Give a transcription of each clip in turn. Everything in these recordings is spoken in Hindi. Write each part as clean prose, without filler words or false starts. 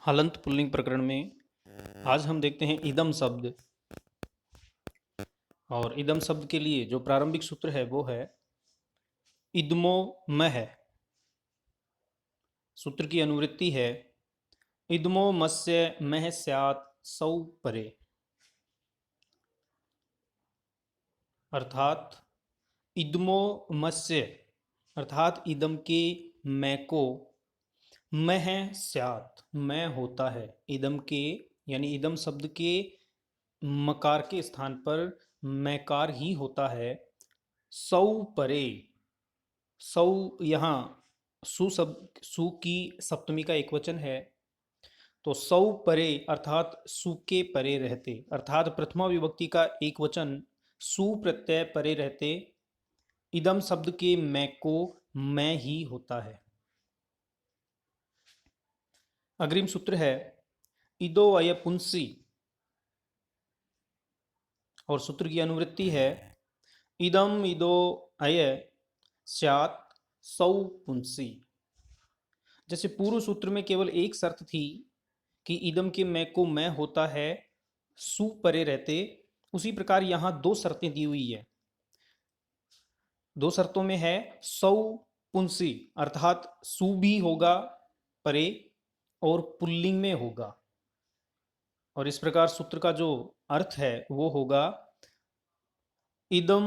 हलंत पुल्लिंग प्रकरण में आज हम देखते हैं इदम शब्द। और इदम शब्द के लिए जो प्रारंभिक सूत्र है वो है इदमो मह। सूत्र की अनुवृत्ति है इदमो मस्य मह स्यात् सौ परे, अर्थात इदमो मस्य अर्थात इदम के मैं को मह स्यात् मैं होता है। इदम के यानी इदम शब्द के मकार के स्थान पर मैकार ही होता है। सौ परे, सौ यहाँ सु शब्द सु की सप्तमी का एक वचन है, तो सौ परे अर्थात सु के परे रहते, अर्थात प्रथमा विभक्ति का एक वचन सु प्रत्यय परे रहते इदम शब्द के मैं को मैं ही होता है। अग्रिम सूत्र है इदो अय पुंसी, और सूत्र की अनुवृत्ति है इदम इदो अय स्यात् सौ पुंसी। जैसे पूर्व सूत्र में केवल एक शर्त थी कि इदम के मैं को मैं होता है सु परे रहते, उसी प्रकार यहां दो शर्तें दी हुई है। दो शर्तों में है सौ पुंसी अर्थात सु भी होगा परे और पुल्लिंग में होगा, और इस प्रकार सूत्र का जो अर्थ है वो होगा इदम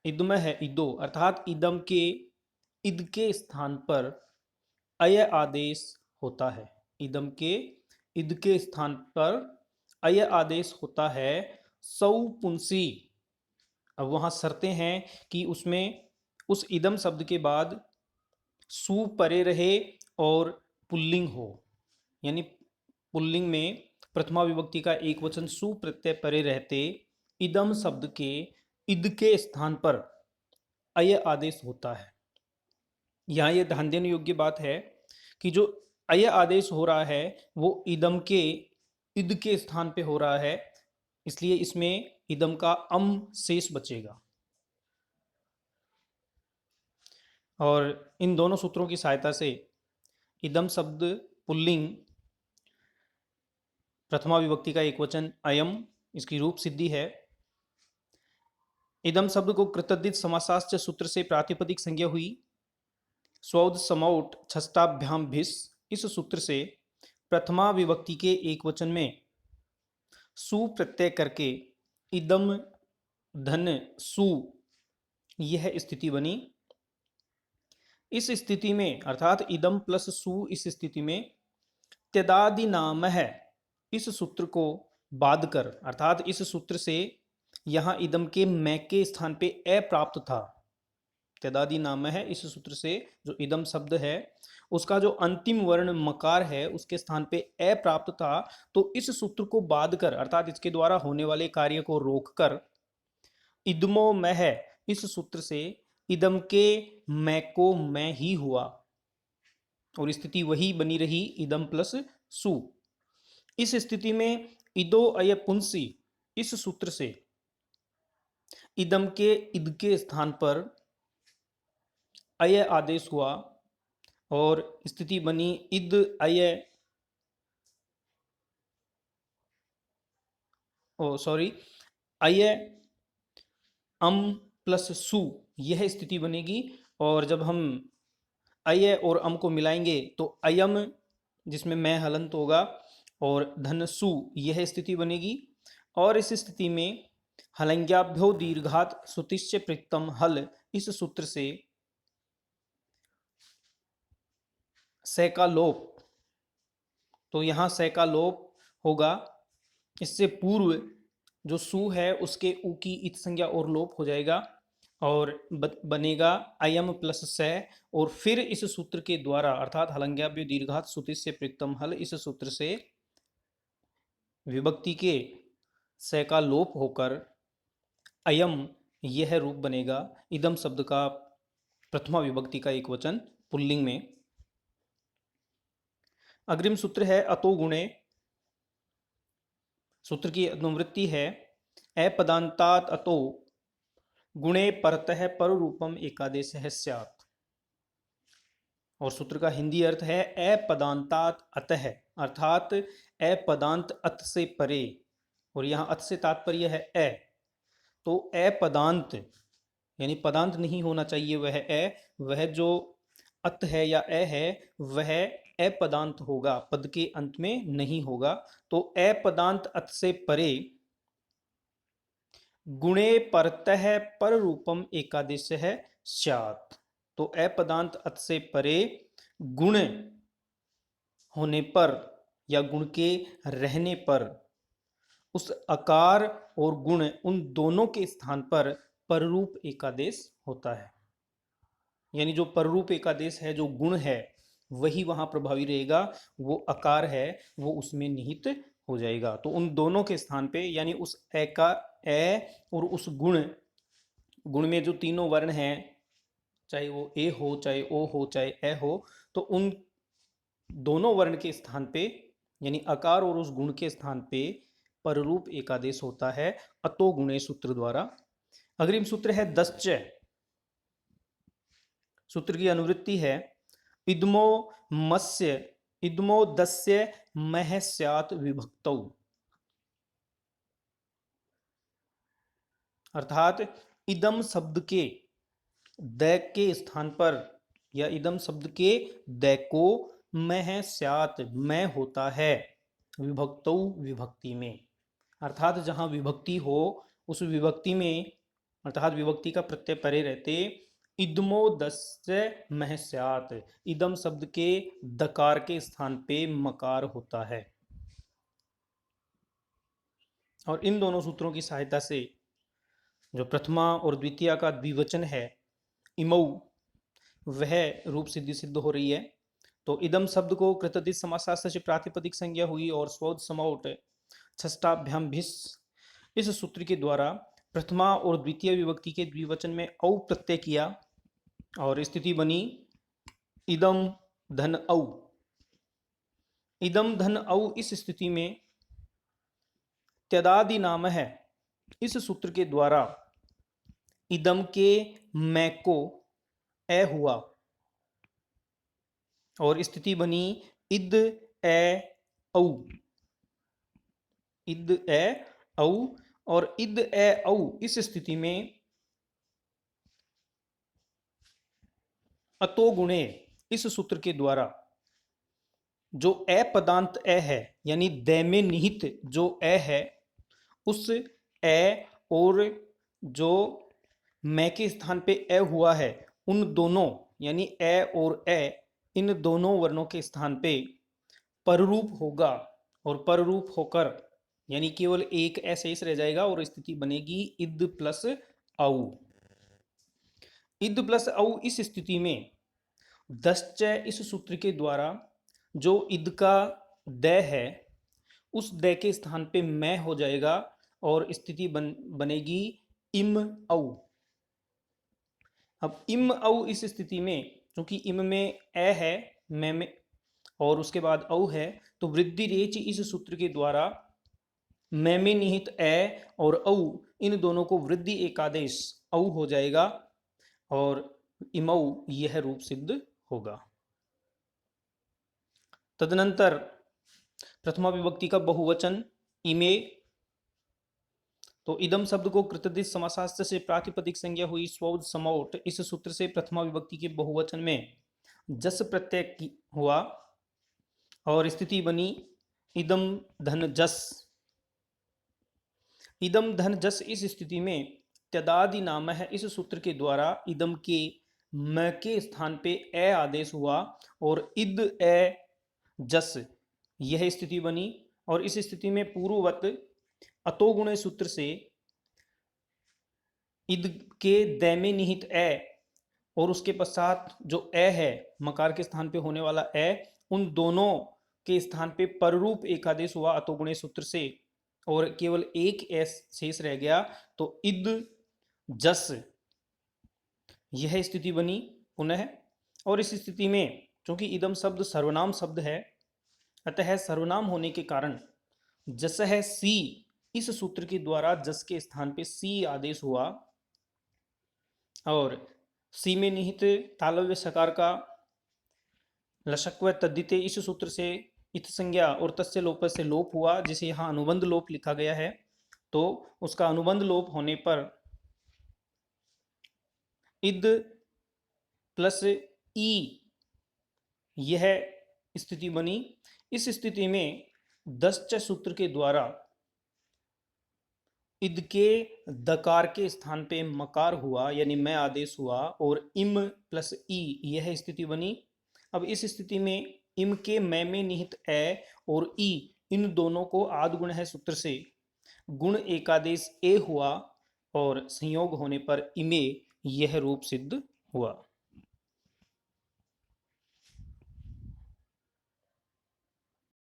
इदम है इदो अर्थात इदम के इद के स्थान पर अय आदेश होता है। इदम के इद के स्थान पर अय आदेश होता है सौ पुंसी। अब वहां शर्तें हैं कि उसमें उस इदम शब्द के बाद सु परे रहे और पुल्लिंग हो, यानी पुल्लिंग में प्रथमा विभक्ति का एक वचन सु प्रत्यय परे रहते इदम शब्द के इद के स्थान पर अय आदेश होता है। यहाँ यह ध्यान देने योग्य बात है कि जो अय आदेश हो रहा है वो इदम के इद के स्थान पे हो रहा है, इसलिए इसमें इदम का अम शेष बचेगा। और इन दोनों सूत्रों की सहायता से इदम शब्द पुल्लिंग प्रथमा विभक्ति का एक वचन अयम, इसकी रूप सिद्धि है। इदम शब्द को कृतद्धित समासाश्च सूत्र से प्रातिपदिक संज्ञा हुई स्वौद समौट छष्टाभ्याम भिस। इस सूत्र से प्रथमा विभक्ति के एक वचन में सु प्रत्यय करके इदम धन सु यह स्थिति बनी। इस स्थिति में अर्थात इदम प्लस सु इस स्थिति में त्यदादि नाम है, इस सूत्र को बाध कर अर्थात इस सूत्र से यहां इदम के मैं के स्थान पे ए प्राप्त था। त्यदादि नाम है इस सूत्र से जो इदम शब्द है उसका जो अंतिम वर्ण मकार है उसके स्थान पे ए प्राप्त था, तो इस सूत्र को बाध कर अर्थात इसके द्वारा होने वाले कार्य को रोककर इदमो मैं है इस सूत्र से इदम के मैं को मैं ही हुआ, और स्थिति वही बनी रही इदम प्लस सु। इस स्थिति में इदो अय पुंसी इस सूत्र से इदम के इद के स्थान पर अय आदेश हुआ और स्थिति बनी इद अय अय अम प्लस सु यह स्थिति बनेगी। और जब हम अय और अम को मिलाएंगे तो अयम जिसमें मैं हलंत होगा और धन सु यह स्थिति बनेगी। और इस स्थिति में हलंग्याभ्यो दीर्घात सुतिश्च प्रिक्तम हल इस सूत्र से से का लोप, तो यहाँ से का लोप होगा। इससे पूर्व जो सु है उसके उ की इत संज्ञा और लोप हो जाएगा और बनेगा अयम प्लस से। और फिर इस सूत्र के द्वारा अर्थात हलंग्याभ्यो दीर्घात सुतिश्च प्रिक्तम हल इस सूत्र से विभक्ति के से का लोप होकर अयम यह रूप बनेगा इदम शब्द का प्रथमा विभक्ति का एक वचन पुल्लिंग में। अग्रिम सूत्र है अतो गुणे। सूत्र की अनुवृत्ति है अपदांतात अतो गुणे परतः पर रूपम एकादेश है स्यात्। और सूत्र का हिंदी अर्थ है अपदांतात अतः, अर्थात अपदांत अत से परे, और यहाँ अत से तात्पर्य है अ। तो अपदांत यानी पदांत नहीं होना चाहिए वह जो अत है या अ है वह अपदांत होगा, पद के अंत में नहीं होगा। तो अपदांत अत से परे गुणे परतः पर रूपम एकादेश है स्यात्। तो अपदांत अत से परे गुण होने पर या गुण के रहने पर उस अकार और गुण उन दोनों के स्थान पर पररूप एकादेश होता है। यानी जो पररूप एकादेश है, जो गुण है वही वहां प्रभावी रहेगा, वो अकार है वो उसमें निहित हो जाएगा। तो उन दोनों के स्थान पे यानी उस ए का ए और उस गुण में जो तीनों वर्ण हैं, चाहे वो ए हो, चाहे ओ हो, चाहे ए हो, तो उन दोनों वर्ण के स्थान पे यानी अकार और उस गुण के स्थान पे पररूप एकादेश होता है अतो गुणे सूत्र द्वारा। अग्रिम सूत्र है दश्च। सूत्र की अनुवृत्ति है इदमो मस्य इदमो दस्य मह स्यात् विभक्तौ, अर्थात इदम शब्द के द के स्थान पर या इदम शब्द के द को मह स्यात् मैं होता है विभक्तौ विभक्ति में, अर्थात जहां विभक्ति हो उस विभक्ति में अर्थात विभक्ति का प्रत्यय परे रहते इदमो दस्य मह स्यात्, इदम शब्द के दकार के स्थान पे मकार होता है। और इन दोनों सूत्रों की सहायता से जो प्रथमा और द्वितीय का द्विवचन है इमौ, वह रूप सिद्धि सिद्ध हो रही है। तो इदम शब्द को कृतदिश समासास्त्र से प्रातिपदिक संज्ञा हुई और स्वौद समौट छष्टाभ्याम भिस, इस सूत्र के द्वारा प्रथमा और द्वितीय विभक्ति के द्विवचन में औ प्रत्यय किया और स्थिति बनी इदम धन औ। इदम धन औ इस स्थिति में त्यदादि नाम है, इस सूत्र के द्वारा इदम के मैं को ए हुआ और स्थिति बनी इद ए औ, इद ए औ। और इद ए औ इस स्थिति में अतो गुणे इस सूत्र के द्वारा जो ए पदांत ए है यानी दै में निहित जो ए है उस ए और जो मैं के स्थान पे ए हुआ है उन दोनों यानी ए और ए इन दोनों वर्णों के स्थान पे पररूप होगा और पररूप होकर यानी केवल एक ए शेष रह जाएगा और स्थिति बनेगी इद प्लस औ। इद प्लस औ इस स्थिति में दश्च इस सूत्र के द्वारा जो इद का द है उस द के स्थान पे मैं हो जाएगा और स्थिति बनेगी इम औ। अब इम औ इस स्थिति में क्योंकि इम में ए है मैं में और उसके बाद औ है, तो वृद्धि रेच इस सूत्र के द्वारा मैं में निहित ए और औ इन दोनों को वृद्धि एकादेश औ हो जाएगा और इमौ यह रूप सिद्ध होगा। तदनंतर प्रथमा विभक्ति का बहुवचन इमे, तो इदम शब्द को कृतदिश समासास्त्र से प्रातिपदिक संज्ञा हुई स्वौद समौट, इस सूत्र से प्रथमा विभक्ति के बहुवचन में जस प्रत्यय हुआ और स्थिति बनी इदम धन जस। इदम धन जस इस स्थिति में त्यदादि नाम है, इस सूत्र के द्वारा इदम के म के स्थान पे ए आदेश हुआ और इद ए जस यह स्थिति बनी। और इस स्थिति में पूर्ववत अतोगुण सूत्र से इद के दै में निहित ए और उसके पश्चात जो ए है मकार के स्थान पे होने वाला ए, उन दोनों के स्थान पे पररूप एकादेश हुआ अतोगुणे सूत्र से और केवल एक एस शेष रह गया, तो इद जस यह स्थिति बनी पुनः। और इस स्थिति में चूंकि इदम शब्द सर्वनाम शब्द है अतः सर्वनाम होने के कारण जस है सी, इस सूत्र के द्वारा जस के स्थान पे सी आदेश हुआ और सी में निहित तालव्य सकार का लशक्व तद्धिते इस सूत्र से इत संज्ञा और तस्य लोप से लोप हुआ, जिसे यहाँ अनुबंध लोप लिखा गया है। तो उसका अनुबंध लोप होने पर इद प्लस ई यह स्थिति बनी। इस स्थिति में दसच सूत्र के द्वारा इद के दकार के स्थान पे मकार हुआ, यानी मैं आदेश हुआ, और इम प्लस ई यह स्थिति बनी। अब इस स्थिति में इम के मैं में निहित ए और ई इन दोनों को आद गुण है सूत्र से, गुण एकादेश ए हुआ और संयोग होने पर इमे यह रूप सिद्ध हुआ।